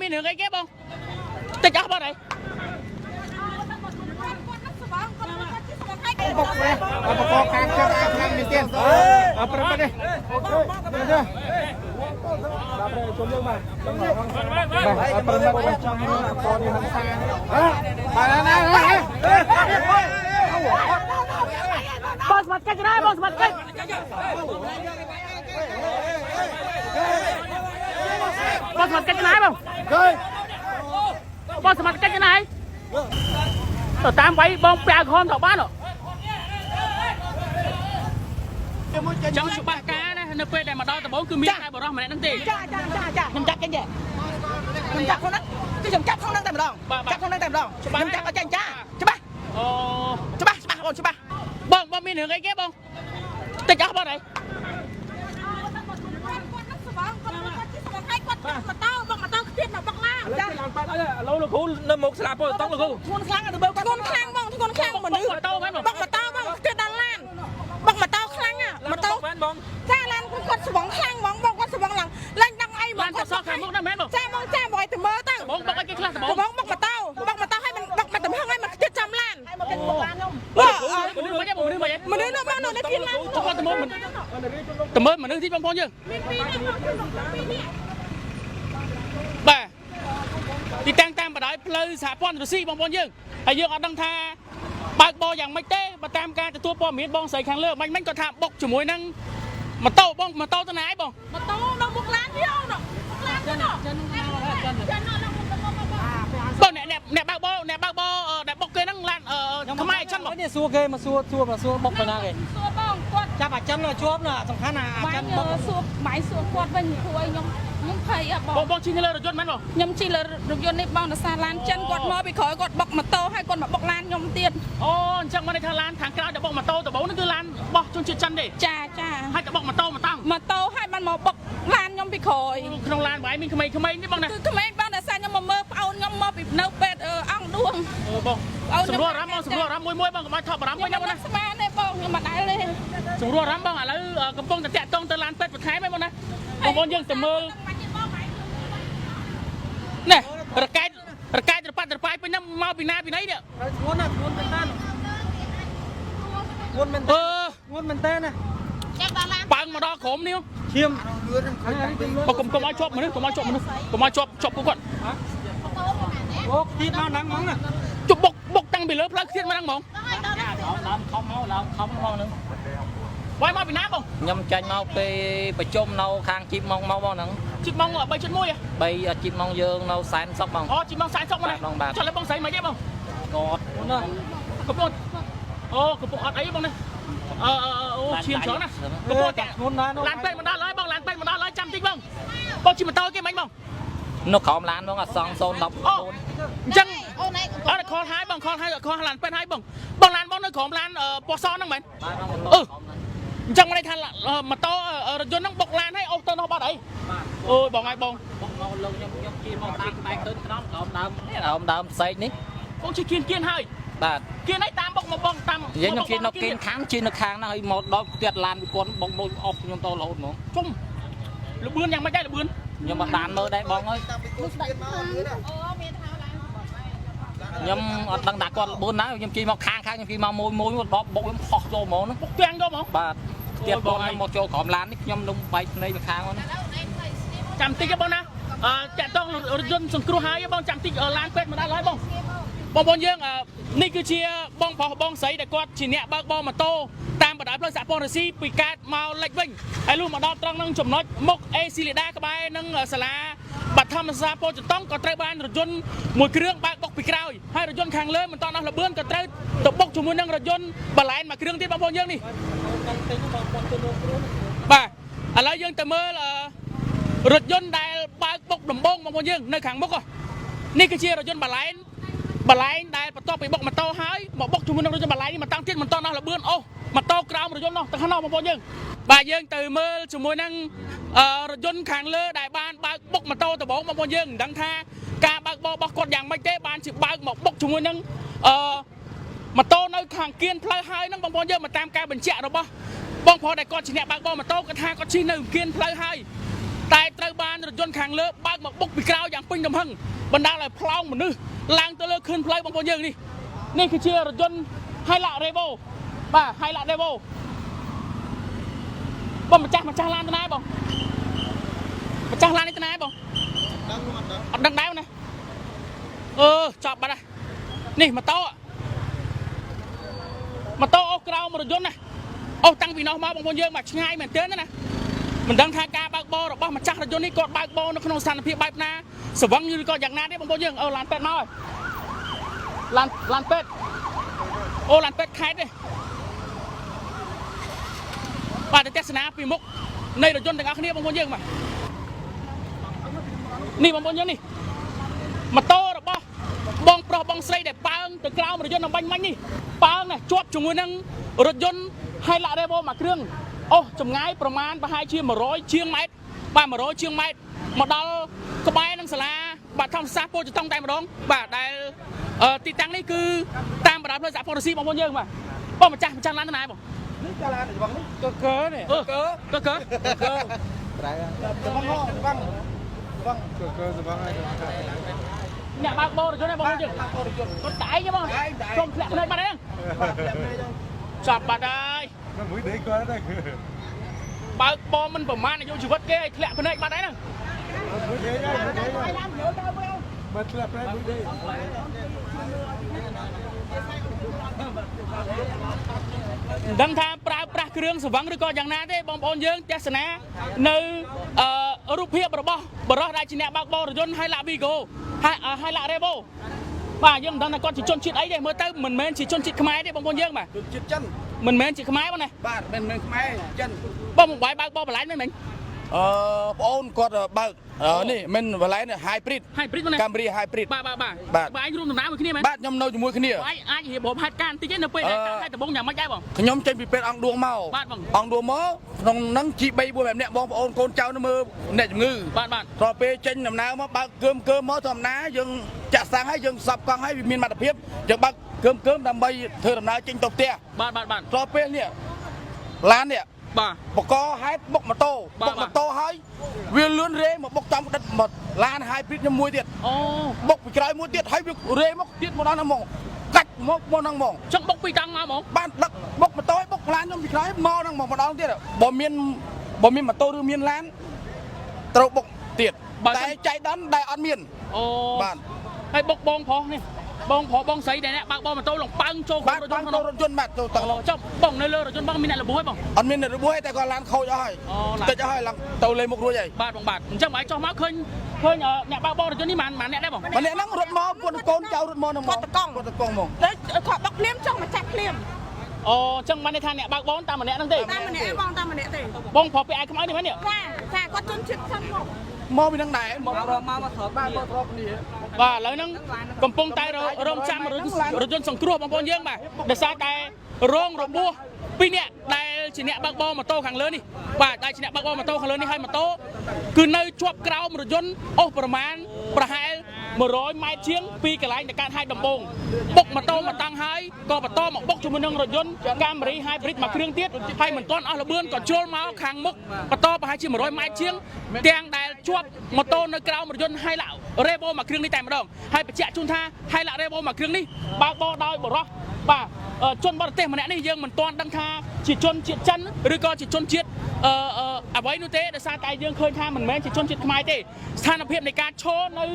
มีหนึ่งไอ้เก็บบ้างติดจักรบ้านไหนbọc này, bọc kho khang cho ai khang miền tiền, apa đây, đây, chôm lương mà, apa đây trong con đi hàng xa, này, bos mặt cách này, bos mặt cách, bos mặt cách này không, bos mặt cách này, ở tam váy bông bè con thọ bán rồi. Cháu chụp ba cá này, nó quên này mà đo tờ bốn cứ miếng hai bờ rong mà lại nâng tiền. Chà, nhầm chắc cái gì? Nhầm chắc không đó, chứ nhầm chắc không nâng tầm đồng, chắc không nâng tầm đồng, nhầm chắc ở trên cha, chụp ba, chụp ba, bông miếng nướng cái ghép bông, tiết chắc bao này. mà tao thiết nào bọc la. Lâu được khu lên một slap rồi tóc được khu. Con khang ở từ bờ con khang mà nữ. Bọc mà tao thiết đàn lan. Bọc mà tao khang à, mà tao. Cha lan con sờ bóng khang bóng con sờ bóng lằng. Lên đằng ai mà con sờ khang. Cha bòi từ mơ tao. Bóng cái class bóng. Bọc mà tao hay bọc mà tầm hăng ai mà thiết trăm lan. Mà nữ nó bao nó lấy thiên lan. Tầm mơ mà nữ thích bóng phong chưa? Bà thì tăng bà đợi lời xả pon rồi xí bong bong dương hay dương ở đăng tha bạc bòอย่างไม่เต้bà tam ca từ tua bò miết bongใส่ khang เลือก มันก็ทำ bọc ជាមួយ នឹង mà tàu bong mà tàu ទៅ ណា bong mà tàu nó buộc lan đi không nè bong nè bạc bò nè bọc cây năng lanทำไม chân bong เนี่ยซัวเกมาซัวบกไปนะเก xua bong quạt จับchân là chốp nèสำคัญน่ะ chân bong xua máy xua quạt bên thôi nhung thầy à bong chi lên rồi chốt mến bong nhung chi là được vô này bong là xa lan chân quạt mơ bị khỏi quạt bọc mà tàu hay quạt mà bọc lan nhung tiền จังมาในทางลานทางกลางจะบอกมาโตแต่บอกนั่นคือลานบอกจนชิดจันดิ cha ให้จะบอกมาโตมาตั้ง mà tàu hayมันมาbọc lan nhung bị khỏi ขนมลานไว้มีขมายนี่บ้างนะ คือไม่บ้านแต่xa nhung mà mơ ao nhung mơ bị nấu bệt ăn đuông บ้องสำรวจรำบ้างมวยบ้างมาทอดรำไปยังนะ สบายเลยบ้องยังมาได้เลย สำรวจรำบ้างแล้วกำปองแต่ต้องตะลานเป็ดสุดท้ายไหมบ้างนะบางยังแต่มือเนี่ยระกายจะปัดจะไปไปน้ำมาปีนาปีไหนเนี่ย งวนเป็นต้นงวนเป็นเต้นนะ ปังมาดอขมนี่ เทียม บอกกลมชอบมันนึกกลมชอบกูก่อน โอ้ทีมาหนังมั้งอ่ะ จุบกตั้งไปเลยพลังเทียนมานั่งมองไว้มาปีนาบ้าง nhâm chanh mau pe bạch chôm nâu khang chim mong mau bao nắng จิบมองใบชนมุ้ย bay chim mong dương nâu sán sóc bằng จิบมองสายซอกมาเลยชนแล้วบ้องใส่มาเยอะบ้าง cọt กระปุกกระปุกอัดไอ้บ้างเนี่ยเชียงเฉิงนะกระปุกแกลานเป็ดมันได้ร้อยบ้างลานเป็ดมันได้ร้อยจำติ๊กบ้างบ้องชิมมันโตกี่ไหมบ้าง nó khom lan nó là song sôn đập จังคอท้ายบ้างคอลานเป็ดท้ายบ้างลานบ้องนึกของลานปอซ้อนนั่งเหม็นจังมาในทันละมาโตรถยนต์นั่งบกลานให้เอาตัวน้องบ้าไหนบอกไงบ้อง mau lâu nhâm chim mau tăng tayขึ้นkhom đâm xây ní บ้องชิเกียนให้ បាទ เกียนให้ตามบ้องมาบ้องตาม vậy nó kiên kháng chi nó kháng nó hơi một đó tuyệt lan con bông bông ốc nhâm to lộn nó จุ่มหรือเบือนยังไม่ได้หรือเบือน nhưng mà đàn mơ đây bông ơi nhâm đang đặt con bốn ná nhâm chi mau kháng nhâm chi mau môi một bọc bông phọt vô mỏ nó บกเตียงก็มั้ง បាទទៀតបងមកចូលក្រុមឡាននេះខ្ញុំលំបែកភ្នែកទៅខាងហ្នឹង ចាំតិចបងណាចាក់តងរថយន្តសង្គ្រោះហើយបងចាំតិចឡានពេទ្យមកដល់ហើយបងយើងនេះគឺជាបងប្រុសបងស្រីដែលគាត់ជាអ្នកបើកបរម៉ូតូតាមបណ្ដោយផ្លូវសហព័ន្ធរុស្ស៊ីពីកើតមកលិចវិញហើយលុះមកដល់ត្រង់នឹងចំណុចមុខអេស៊ីលីដាក្បែរនឹងសាលាបឋមសាលាពោធិ៍ចតុងក៏ត្រូវបានរថយន្តមួយគ្រឿងបើកបុកពីក្រោយហើយរថយន្តខាងលើមិនតន់អស់លបឿនក៏ត្រូវទៅបុកជាមួយនឹងរថយន្តបលែនមួយគ្រឿងទៀតបងប្អូនយើងនេះបាទឥឡូវយើងទៅមើលរថយន្តដែលបើកបុកដំបងបងប្អូនយើងនៅខាងមុខនេះគឺជារថយន្តបលែនដែលបន្ទាប់ពីបុកម៉ូតូហើយមកបុកជាមួយនឹងរថយន្តបលែននេះមិនតាំងទៀតមិនតន់អស់លបឿនម៉ូតូក្រោមរថយន្តនោះទៅខាងនោះបងប្អូនយើងបាទយើងទៅមើលជាមួយនឹងរថយន្តខាងលើដែលបានបើកបុកម៉ូតូដំបងបងប្អូនយើងមិនដឹងថាការបើកបររបស់គាត់យ៉ាងម៉េចទេបានជាបើកមកបុកជាមួយនឹងម៉ូតូនៅខាងគៀនផ្លូវហើយហ្នឹងបងប្អូនយើងមកតាមការបញ្ជាក់របស់បងប្អូនដែលគាត់ជាអ្នកបើកបរម៉ូតូគាត់ថាគាត់ជិះនៅគៀនផ្លូវហើយ តែត្រូវបានរថយន្តខាងលើបើកមកបុកពីក្រៅយ៉ាងពេញទំហឹងបណ្ដាលឲ្យផ្លោងមនុស្សឡើងទៅលើខឿនផ្លូវបងប្អូនយើងនេះគឺជារថយន្ត Hilux Revo បាទ Hilux Revo បងម្ចាស់ឡានទៅណាបងម្ចាស់ឡាននេះទៅណាបងអត់ដឹងដែរណាចប់បាត់ហើយនេះម៉ូតូអូសក្រៅរថយន្តណាអូសតាំងពីនោះមកបងប្អូនយើងមកឆ្ងាយមែនទែនណាមិនដឹងថាការបើកបររបស់ម្ចាស់រថយន្តនេះគាត់បើកបរនៅក្នុងស្ថានភាពបែបណាស្វឹងឬក៏យ៉ាងណាទេបងប្អូនយើងឡានពេទ្យមកហើយឡានពេទ្យឡានពេទ្យខេត្តទេបាទទស្សនាពីមុខនៃរថយន្តទាំងអស់គ្នាបងប្អូនយើងបាទនេះបងប្អូនយើងនេះម៉ូតូរបស់បងប្រុសបងស្រីដែលប៉ើងទៅក្រោមរថយន្តបាញ់នេះប៉ើងណាជាប់ជាមួយនឹងរថយន្ត Hilux Revo មួយគ្រឿងអូចម្ងាយប្រមាណប្រហែលជា100ជាងម៉ែត្របាទ100ជាងម៉ែត្រមកដល់ក្បែរនឹងសាលាបាទធម្មសាស្ត្រពោធិ៍ចតុងតែម្ដងបាទដែលទីតាំងនេះគឺតាមបណ្ដាផ្លូវសហព័ន្ធរុស្ស៊ីបងប្អូនយើងបាទបងម្ចាស់ឡានទៅណាបងនេះចាឡានរបស់នេះកើនេះកើត្រៃបងសបងហើយអ្នកបើកបររថយន្តបងប្អូនយើងគាត់តែឯងបងខ្ញុំធ្លាក់ភ្នែកបាត់ហើយចាប់បាត់ហើយមួយដេកគាត់ដែរបើកបរមិនប្រមាណអាយុជីវិតគេឲ្យធ្លាក់ភ្នែកបាត់ហើយហ្នឹងមួយដេកបាត់ធ្លាក់ភ្នែកមួយដេកដឹងថាប្រើប្រាស់គ្រឿងស្រវឹងឬក៏យ៉ាងណាទេបងប្អូនយើងទស្សនានៅរូបភាពរបស់បរិសុទ្ធដែលជាអ្នកបើកបររថយន្ត Hilux Vigo Hilux Revo បាទយើងមិនដឹងថាគាត់ជាជនជាតិអីទេមើលទៅមិនមែនជាជនជាតិខ្មែរទេបងប្អូនយើងបាទជនជាតិចិនមិនមែនជាខ្មែរបងណាបាទមិនមែនខ្មែរចិនបងមកបាយបើកបរបន្លែមែនបងអូនគាត់បើកនេះមិនបន្លែនេះ Hybrid ណា Camry Hybrid បាទឯងរួមដំណើរមួយគ្នាមែនបាទខ្ញុំនៅជាមួយគ្នាអាចរៀបរាប់ហេតុការណ៍បន្តិចនៅពេលដែលតែដំបងយ៉ាងម៉េចដែរបងខ្ញុំចេញពីពេទ្យអង្គឌួងមកបាទបងអង្គឌួងមកក្នុងហ្នឹងជី3 4 5នាក់បងប្អូនកូនចៅនៅមើលអ្នកជំងឺបាទតទៅពេលចេញដំណើរមកបើកកើមមកធម្មតាយើងចាក់សាំងហើយយើងសັບកង់ហើយវាមានមតិភាពយើងបើកកើមដើម្បីធ្វើដំណើរចេញទៅផ្ទះបាទតទៅពេលនេះឡាននេះបាទបកហេតុបុកម៉ូតូហើយវាលឿនរេមកបុកចំដិតមកឡាន Hybrid ខ្ញុំមួយទៀតបុកពីក្រោយមួយទៀតហើយវារេមកទៀតមកដល់ហ្នឹងមកកាច់មកហ្នឹងមកចង់បុកពីតាំងមកហ្មងបានដឹកបុកម៉ូតូបុកឡានខ្ញុំពីក្រោយមកហ្នឹងមកដល់ទៀតបើមានម៉ូតូឬមានឡានត្រូវបុកទៀតតែចៃដន្យដែលអត់មានបាទហើយបុកបងប្រុសនេះបងប្រុសបងស្រីដែលអ្នកបើកបរម៉ូតូលងប៉ើងចូលក្នុងរថយន្តក្នុងរថយន្តបាទចូលទាំងចុះបងនៅលើរថយន្តបងមានអ្នករបួសទេបងអត់មានអ្នករបួសទេតែគាត់ឡានខូចអស់ហើយតិចអស់ហើយឡើងទៅលេមុខរួចហើយបាទបងបាទអញ្ចឹងបើចុះមកឃើញអ្នកបើកបររថយន្តនេះមិនអ្នកដែរបងម្នាក់ហ្នឹងរត់មកពួកកូនចៅរត់មកហ្នឹងគាត់តកង់មកតែគាត់បុកភ្លាមចង់មកចាប់ភ្លាមអញ្ចឹងបានន័យថាអ្នកបើកបរតាមម្នាក់ហ្នឹងទេតាមម្នាក់បងតាមម្នាក់ទេបងប្រុសពីឯខ្មៅនេះមែនទេចាគាត់ជន់ចិត្តសិនមកពីហ្នឹងដែរមកប្រមកស្របបាទឥឡូវហ្នឹងកំពុងតែរងចាំរថយន្តសង្គ្រោះបងប្អូនយើងបាទដោយសារតែរងរបួស2នាក់ដែលជាអ្នកបើកបរម៉ូតូខាងលើនេះបាទដែលជាអ្នកបើកបរម៉ូតូខាងលើនេះហើយម៉ូតូគឺនៅជាប់ក្រោមរថយន្តអូសប្រហែល100ម៉ែត្រជាងពីកន្លែងដែលកើតហេតុដំបូងបុកម៉ូតូមកតាំងហើយក៏បន្តមកបុកជាមួយនឹងរថយន្ត Camry Hybrid មួយគ្រឿងទៀតហើយមិនទាន់អស់ល្បឿនក៏ជ្រុលមកខាងមុខបន្តប្រហែលជា100ម៉ែត្រជាងទាំងដែលជាប់ម៉ូតូនៅក្រោមរថយន្ត Hilux Revo មួយគ្រឿងនេះតែម្ដងហើយបញ្ជាក់ជូនថា Hilux Revo មួយគ្រឿងនេះបើកបរដោយបរិសុទ្ធបាទជនបរទេសម្នាក់នេះយើងមិនទាន់ដឹងថាជាជនជាតិចិនឬក៏ជាជនជាតិអ្វីនោះទេដោយសារតែយើងឃើញថាមិនមែនជាជនជាតិខ្មែរទេស្ថានភាពនៃការឈរនៅ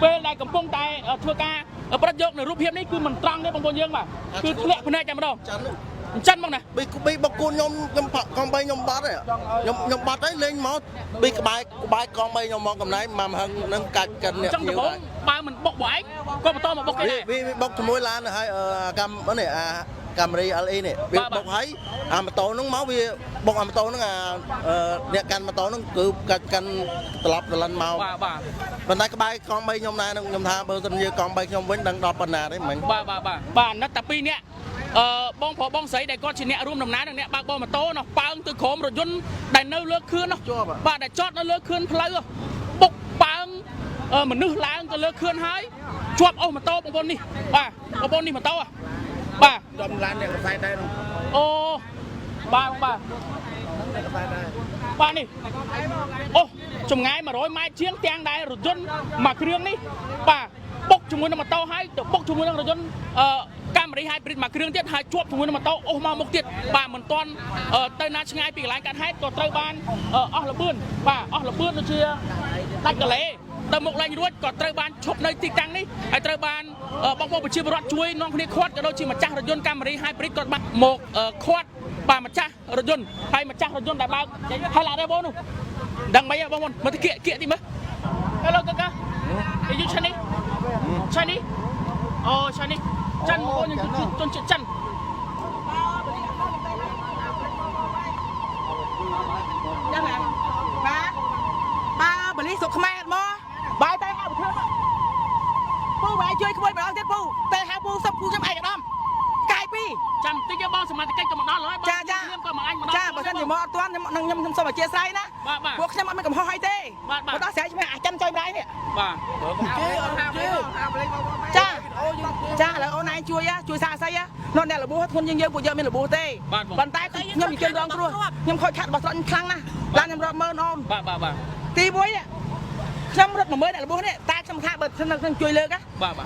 ពេលដែលកំពុងតែធ្វើការប្រត់យកនៅរូបភាពនេះគឺមិនត្រង់ទេបងប្អូនយើងបាទគឺធ្លាក់ភ្នែកតែម្ដងចិនមកណាបីបកគូនខ្ញុំកង់3ខ្ញុំបាត់ហើយខ្ញុំបាត់ហើយលេងមកបីក្បែរកង់3ខ្ញុំមកកំណែមកហឹងនឹងកាច់កិនអ្នកញៀវដែរបើមិនបុកបងឯងក៏បន្តមកបុកគេដែរវាបុកជាមួយឡានហើយកម្មនេះCamry LE នេះវាបុកហើយអាម៉ូតូហ្នឹងមកវាបុកអាម៉ូតូហ្នឹងអ្នកកាន់ម៉ូតូហ្នឹងគឺកាច់កាន់ត្រឡប់ត្រឡិនមកបាទប៉ុន្តែក្បែរកង់3ខ្ញុំដែរខ្ញុំថាបើសិនជាកង់3ខ្ញុំវិញដឹងដល់ប៉ុណ្ណាទេមិញបាទណាត់តែ2នាក់បងប្រុសបងស្រីដែលគាត់ជាអ្នករួមដំណើរនិងអ្នកបើកបរម៉ូតូនោះប៉ើងទៅក្រោមរថយន្តដែលនៅលើខឿននោះបាទដែលចតនៅលើខឿនផ្លូវបុកប៉ើងមនុស្សឡើងទៅលើខឿនហើយជាប់អូសម៉ូតូបងប្អូននេះបាទបងប្អូននេះម៉ូតូបាទចំឡានអ្នកកសែតដែរអូបាទអ្នកកសែតដែរបាទនេះអូ ចម្ងាយ100ម៉ែត្រជាងទាំងដែររថយន្តមួយគ្រឿងនេះបាទបុកជាមួយនឹងម៉ូតូហើយទៅបុកជាមួយនឹងរថយន្តកាមេរី hybrid មួយគ្រឿងទៀតហើយជាប់ជាមួយនឹងម៉ូតូអូសមកមុខទៀតបាទមិនទាន់ទៅណាឆ្ងាយពីកន្លែងកាត់ហេតុក៏ត្រូវបានអស់លបឿនបាទអស់លបឿនដូចជាដាច់កលេទៅមុខឡើងរួចក៏ត្រូវបានឈប់នៅទីតាំងនេះហើយត្រូវបានបងប្អូនប្រជាពលរដ្ឋជួយនាំគ្នាខាត់ក៏ដូចជាម្ចាស់រថយន្តកាមេរី hybrid ក៏បាត់មកខាត់បាទម្ចាស់រថយន្តហើយម្ចាស់រថយន្តដែលបើកហើយឡាដែរបងនោះដឹងមិនបងប្អូនមើលទៅគៀកទីមើល Hello កាកា Are you Chinese Chinese Oh Chinese ចិនបងយើងជនជាតិចិនយ៉ាងណាបាទបលីសុខខ្មែរអត់មកបាយតែហៅធ្វើពូបាយជួយក្មួយម្ដងទៀតពូតែហៅពូសុខពូខ្ញុំឯកឧត្តមកាយពីចាំតិចបងសមាជិកក៏មកដល់ហើយបងខ្ញុំក៏មកអញមកដល់ចាបើសិនជាមកអត់ទាន់ខ្ញុំសូមអធិស្ឋានណាពួកខ្ញុំអត់មានកំហុសអីទេមកដល់ស្រែឈ្មោះអាចិនចុយម្ដាយនេះបាទចាឥឡូវអូនឯងជួយសាស្អីនោះអ្នករបួសធ្ងន់យើងពួកយើងមានរបួសទេប៉ុន្តែខ្ញុំនិយាយរងគ្រោះខ្ញុំខូចខាតរបស់ស្រន់ខ្លាំងណាស់ឡានខ្ញុំរាប់ម៉ឺនអូនបាទទី1ខ្ញុំរត់10000អ្នករបួសនេះតែខ្ញុំថាបើខ្ញុំជួយលើក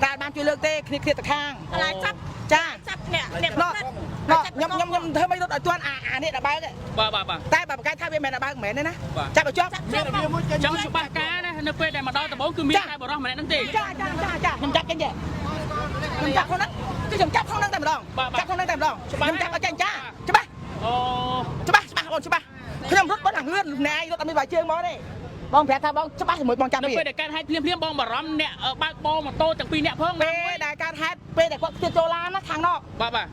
តែបានជួយលើកទេគ្នាទៅខាងកន្លែងចាប់ចាចាប់អ្នកខ្ញុំធ្វើមិនរត់ឲ្យទាន់អានេះដល់បើកបាទតែបើប្រកែកថាវាមិនដល់បើកមិនមែនទេណាចាប់ឲ្យជាប់ចាំច្បាស់ការណានៅពេលដែលមកដល់ដំបូងគឺមានតែបរិះម្នាក់ហ្នឹងទេចាខ្ញុំចាប់ចេញទេខ្ញុំចាប់ខ្លួនហ្នឹងគឺខ្ញុំចាប់ខ្លួនហ្នឹងតែម្ដងចាប់ខ្លួនហ្នឹងតែម្ដងខ្ញុំចាប់ឲ្យចេញចាច្បាស់អូច្បាស់អូនច្បាស់ខ្ញុំរត់បងអាលឿនណែរត់អត់មានបាយជើងមកទេបងប្រាប់ថាបងច្បាស់ជាមួយបងចាំពីពេលដែលកើតហេតុភ្លាមបងបារម្ភអ្នកបើកបោម៉ូតូទាំងពីរអ្នកផងពេលដែលកើតហេតុពេលដែលគាត់ចូលឡានណាខាងនក់បាទ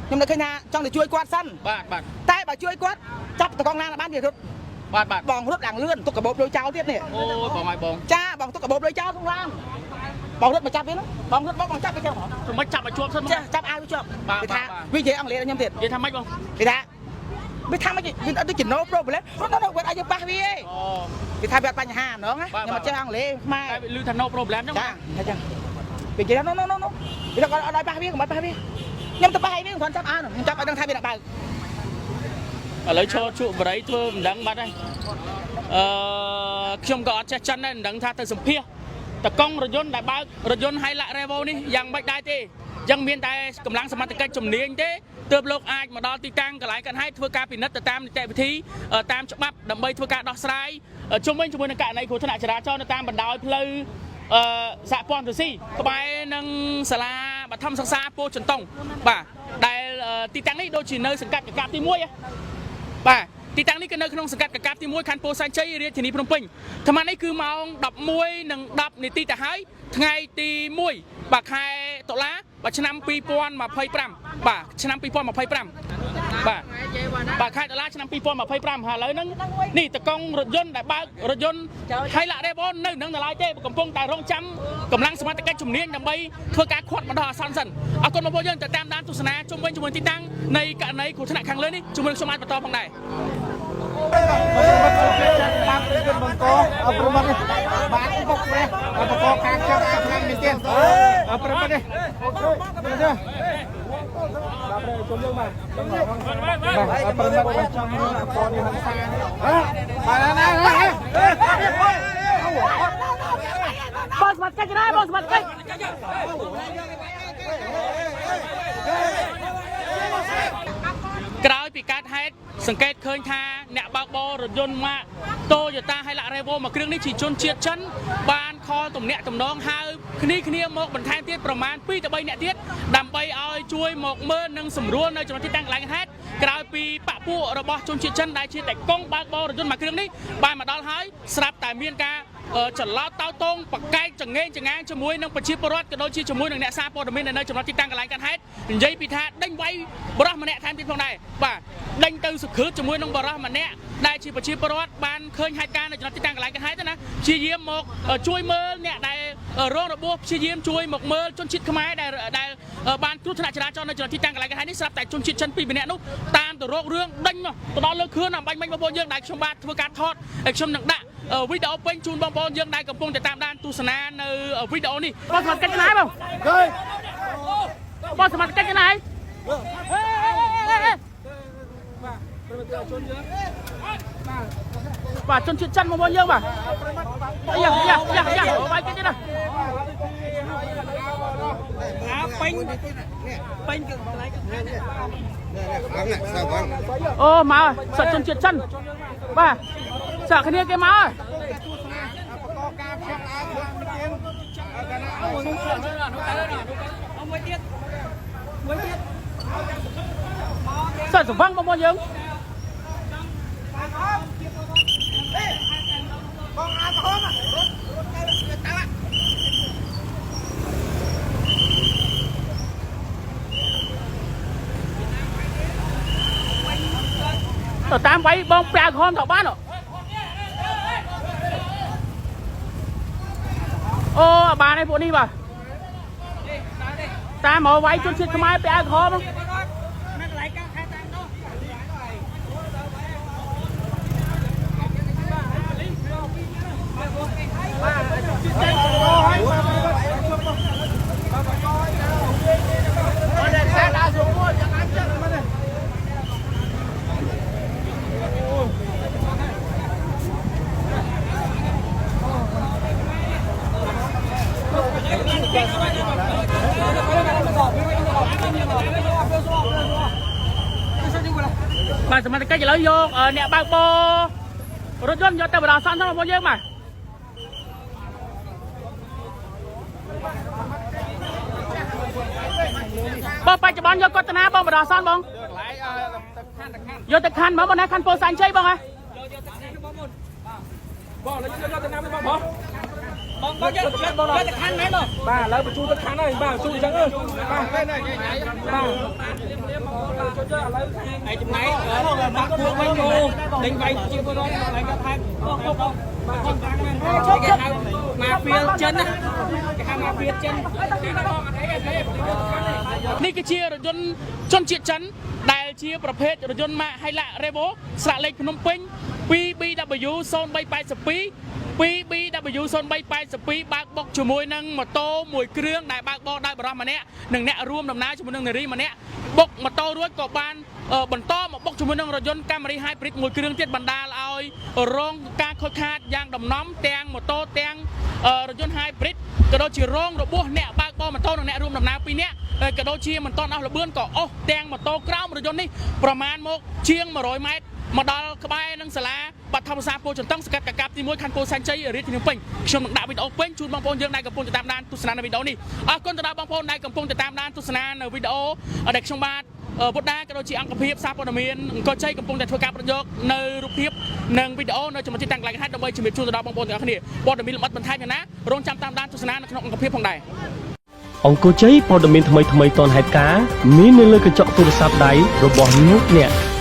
ខ្ញុំនឹកឃើញថាចង់ទៅជួយគាត់សិនបាទតែបើជួយគាត់ចាប់តកងឡានបានវារត់បាទបងរត់ឡើងលឿនទុកកាបូបលុយចោលទៀតនេះអូយបងឲ្យបងចាបងទុកកាបូបលុយចោលក្នុងឡានបងរត់មកចាប់វាហ្នឹងបងរត់បងចាប់វាចឹងហ៎មិនចាប់ឲ្យជាប់សិនចាប់ឲ្យវាជាប់គេថាវានិយាយអង់គ្លេសខ្ញុំទៀតនិយាយថាម៉េចបងគេថាវាថាមិនវាអត់ដូចជា no problem គាត់គាត់ឲ្យយើងប៉ះវាឯងគេថាវាអត់បញ្ហាហ្មងខ្ញុំអត់ចេះអង់គ្លេសខ្មែរតែឮថា no problem ចឹងចាចឹងវានិយាយ no វាគាត់អត់ឲ្យប៉ះវាកុំឲ្យប៉ះវាខ្ញុំទៅប៉ះឲ្យវាគាត់ចាប់អានខ្ញុំចាប់ឲ្យដឹងថាវាបើកឥឡូវឈរជក់បរិយធ្វើមិនដឹងបាត់ហើយខ្ញុំក៏អត់ចេះចិនដែរមិនដឹងថាទៅសម្ភាសតកង់រយន្តដែលបើករយន្ត Hilux Revo នេះយ៉ាងម៉េចដែរទេចឹងមានតែកម្លាំងសមត្ថកិច្ចជំនាញទេទើបលោកអាចមកដល់ទីតាំងកន្លែងកាត់ហេតុធ្វើការពិនិត្យទៅតាមនីតិវិធីតាមច្បាប់ដើម្បីធ្វើការដោះស្រាយជុំវិញជាមួយនឹងករណីគ្រោះថ្នាក់ចរាចរណ៍នៅតាមបណ្ដោយផ្លូវសហព័ន្ធរុស្ស៊ីក្បែរនឹងសាលាបឋមសិក្សាពោធិ៍ចន្ទង់បាទដែលទីតាំងនេះដូចជានៅសង្កាត់កកាប់ទី1បាទទីតាំងនេះគឺនៅក្នុងសង្កាត់កកាប់ទី1ខណ្ឌពោធិ៍សែនជ័យរាជធានីភ្នំពេញអាត្មានេះគឺម៉ោង 11:10 នាទីទៅហើយថ្ងៃទី1បាទខែតុលាបាទឆ្នាំ2025បាទឆ្នាំ2025បាទខែតុលាឆ្នាំ2025ហើយឥឡូវហ្នឹងនេះតកង់រថយន្តដែលបើករថយន្ត Hilux Revo នៅនឹងដល់ហើយទេកំពុងតែរងចាំកម្លាំងសមត្ថកិច្ចជំនាញដើម្បីធ្វើការខាត់បណ្ដោះអាសន្នសិនអរគុណបងប្អូនយើងទៅតាមដានទស្សនាជុំវិញជាមួយទីតាំងនៃករណីគ្រោះថ្នាក់ខាងលើនេះជាមួយនឹងខ្ញុំអាចបន្តផងដែរតាមពីបង្កអប្រមាណបានបុកនេះបង្កខាងចង់ខាងនេះទៀតអប្រមាណនេះទៅដល់ទៅជុំយើងបាទអប្រមាណចង់អបនេះហង្សាបាទណាបងស្មាត់កិច្ចណាបងស្មាត់កិច្ចក្រោយពីកើតហេតុសង្កេតឃើញថាអ្នកបើកបររថយន្តម៉ាក Toyota Hilux Revo មួយគ្រឿងនេះជាជនជាតិចិនបានខលទំនាក់ទំនងហៅគ្នាមកបន្ថែមទៀតប្រមាណ 2 ទៅ 3 នាក់ទៀតដើម្បីឲ្យជួយមកមើលនិងសម្រួលនៅចំណុចទីតាំងកន្លែងហេតុក្រោយពីបពពួករបស់ជនជាតិចិនដែលជាតែកង់បើកបររថយន្តមួយគ្រឿងនេះបានមកដល់ហើយស្រាប់តែមានការចន្លោតតោតងបកែកចង្អេងចង្អាងជាមួយនឹងប្រជាពលរដ្ឋក៏ដូចជាជាមួយនឹងអ្នកសារព័ត៌មាននៅចំណុចទីតាំងកន្លែងកើតហេតុនិយាយពីថាដេញវាយបរិះម្នាក់ថែមទៀតផងដែរបាទដេញទៅសុខឺតជាមួយនឹងបរិះម្នាក់ដែលជាប្រជាពលរដ្ឋបានឃើញហេតុការណ៍នៅចំណុចទីតាំងកន្លែងកើតហេតុណាព្យាយាមមកជួយមើលអ្នកដែលរងរបួសព្យាយាមជួយមកមើលជនជាតិខ្មែរដែលបានគ្រោះថ្នាក់ចរាចរណ៍នៅចំណុចទីតាំងកន្លែងកើតហេតុនេះស្រាប់តែជនជាតិចិន2 ម្នាក់នោះតាមទៅរករឿងដេញមកទៅដល់លើខឿនអំបញ្ញមិញបងប្អូនយើងដែលខ្ញុំបាទធ្វើការថតហើយខ្ញុំនឹងដាក់វីដេអូពេញជូនបងប្អូនយើងដែលកំពុងតែតាមដានទស្សនានៅវីដេអូនេះបងសមត្ថកិច្ចណាបងបងសមត្ថកិច្ចណាបាទ បាទជនជាតិចិនបងប្អូនយើងបាទយ៉ាបាយគេទៀតណាអូមកសាក់ជនជាតិចិនបាទសាក់គ្នាគេមកហើយសាក់សង្វឹងបងប្អូនយើងទៅតាមវាយបងប្រាខំទៅបានអូបានឯពួកនេះបាទតាមមកវាយជនជាតិខ្មែរប្រាខំបាទសមត្ថកិច្ចឥឡូវយកអ្នកបើកបររថយន្តយកទៅបដាសន្នរបស់យើងបាទបងបច្ចុប្បន្នយកកត់តាណាបងបដាសន្នបងយកទៅខណ្ឌមកបងណាខណ្ឌពោធិ៍សែនជ័យបងហ៎បងលើយកទៅណាបងបងយកទៅខណ្ឌមែនបងបាទឥឡូវបញ្ជូនទៅខណ្ឌហើយបាទបញ្ជូនអញ្ចឹងបាទមែនហើយបាទចូលឥឡូវឯចំណាយដាក់គួរវិញដេញវាយជាពលរដ្ឋឡើងកាត់ថែបងមកហ្វៀចិនណាគេហៅមកហ្វៀចិននេះគឺជារថយន្តជនជាតិចិនដែលជាប្រភេទរថយន្តម៉ាក Hilux Revo ស្លាកលេខភ្នំពេញ 2BW 0382 2BW 0382បើកបុកជាមួយនឹងម៉ូតូមួយគ្រឿងដែលបើកបរដោយបរិសម្នាក់និងអ្នករួមដំណើរជាមួយនឹងនារីម្នាក់បុកម៉ូតូរួចក៏បានបន្តមកបុកជាមួយនឹងរថយន្ត Camry Hybrid មួយគ្រឿងទៀតបណ្ដាលឲ្យរងការខូចខាតយ៉ាងដំណំទាំងម៉ូតូទាំងរថយន្ត Hybrid ក៏ដូចជារងរបួសអ្នកបើកបរម៉ូតូនិងអ្នករួមដំណើរ2នាក់ក៏ដូចជាមិនទាន់អស់ល្បឿនក៏អស់ទាំងម៉ូតូក្រោមរថយន្តនេះប្រមាណមកជាង100ម៉ែត្រមកដល់ក្បែរនឹងសាលាបឋមសាស្ត្រពោធិ៍ចន្ទង់សង្កាត់កាកាបទី1ខណ្ឌពោធិ៍សែនជ័យរាជធានីភ្នំពេញខ្ញុំនឹងដាក់វីដេអូពេញជូនបងប្អូនយើងដែលកំពុងតាមដានទស្សនានៅវីដេអូនេះអរគុណទៅដល់បងប្អូនដែលកំពុងតាមដានទស្សនានៅវីដេអូដែលខ្ញុំបាទពុទ្ធដាក៏ដូចជាអង្គភាពសារព័ត៌មានអង្គជ័យកំពុងតែធ្វើការប្រយោគនៅរូបភាពនិងវីដេអូនៅចំណុចទីតាំងកន្លែងហេតុដើម្បីជំរាបជូនទៅដល់បងប្អូនទាំងអស់គ្នាព័ត៌មានលម្អិតបន្ថែមយ៉ាងណារងចាំតាមដានទស្សនានៅក្នុងអង្គភាពផងដែរអង្គជ័យព័ត៌មានថ្មីៗទាន់ហេតុការណ៍មាននៅលើកញ្ចក់ទូរស័ព្ទដៃរបស់លោកអ្នក